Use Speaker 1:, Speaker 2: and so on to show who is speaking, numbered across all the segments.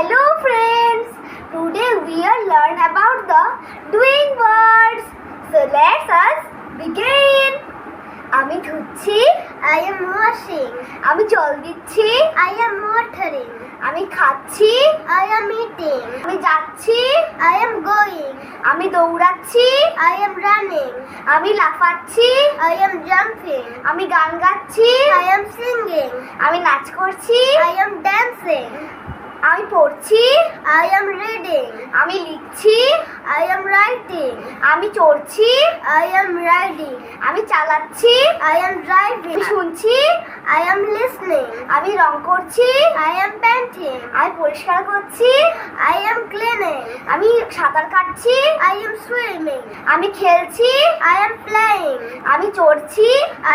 Speaker 1: Hello friends, today we will learn about the doing words. So let us begin. আমি ধুচ্ছি,
Speaker 2: I am washing.
Speaker 1: আমি জল দিচ্ছি,
Speaker 2: I am watering.
Speaker 1: আমি খাচ্ছি,
Speaker 2: I am eating.
Speaker 1: আমি যাচ্ছি,
Speaker 2: I am going.
Speaker 1: আমি দৌড়াচ্ছি,
Speaker 2: I am running.
Speaker 1: আমি লাফাচ্ছি,
Speaker 2: I am jumping.
Speaker 1: আমি গান গাচ্ছি,
Speaker 2: I am singing.
Speaker 1: আমি নাচ করছি,
Speaker 2: I am dancing.
Speaker 1: আমি পড়ছি,
Speaker 2: I am reading.
Speaker 1: আমি লিখছি,
Speaker 2: I am writing.
Speaker 1: আমি চড়ছি,
Speaker 2: I am riding.
Speaker 1: আমি চালাচ্ছি,
Speaker 2: I am driving.
Speaker 1: আমি শুনছি,
Speaker 2: I am listening.
Speaker 1: আমি রং করছি,
Speaker 2: I am painting.
Speaker 1: আমি পরিষ্কার করছি,
Speaker 2: I am cleaning.
Speaker 1: আমি সাঁতার কাটছি,
Speaker 2: I am swimming.
Speaker 1: আমি খেলছি,
Speaker 2: I am playing.
Speaker 1: আমি চড়ছি,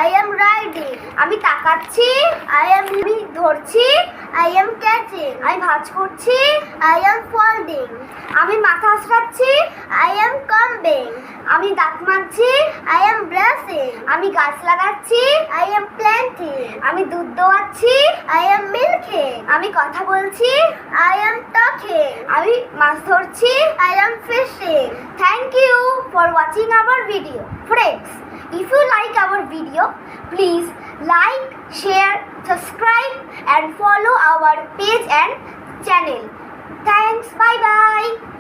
Speaker 2: I am riding.
Speaker 1: আমি তাকাচ্ছি, আমি ধরছি,
Speaker 2: I am catching.
Speaker 1: আমি ভাঁজ করছি,
Speaker 2: I am folding.
Speaker 1: আমি মাথা আঁচড়াচ্ছি,
Speaker 2: I am combing.
Speaker 1: আমি দাঁত মাজছি,
Speaker 2: I am brushing.
Speaker 1: আমি গাছ লাগাচ্ছি,
Speaker 2: I am planting.
Speaker 1: আমি দুধ দোয়াচ্ছি,
Speaker 2: I am milking.
Speaker 1: আমি কথা বলছি,
Speaker 2: I am talking.
Speaker 1: আমি মাছ ধরছি।
Speaker 2: I am fishing.
Speaker 1: Thank you for watching our video. Friends, if you like our video, please like, share, subscribe and follow our page and channel. Thanks. Bye bye.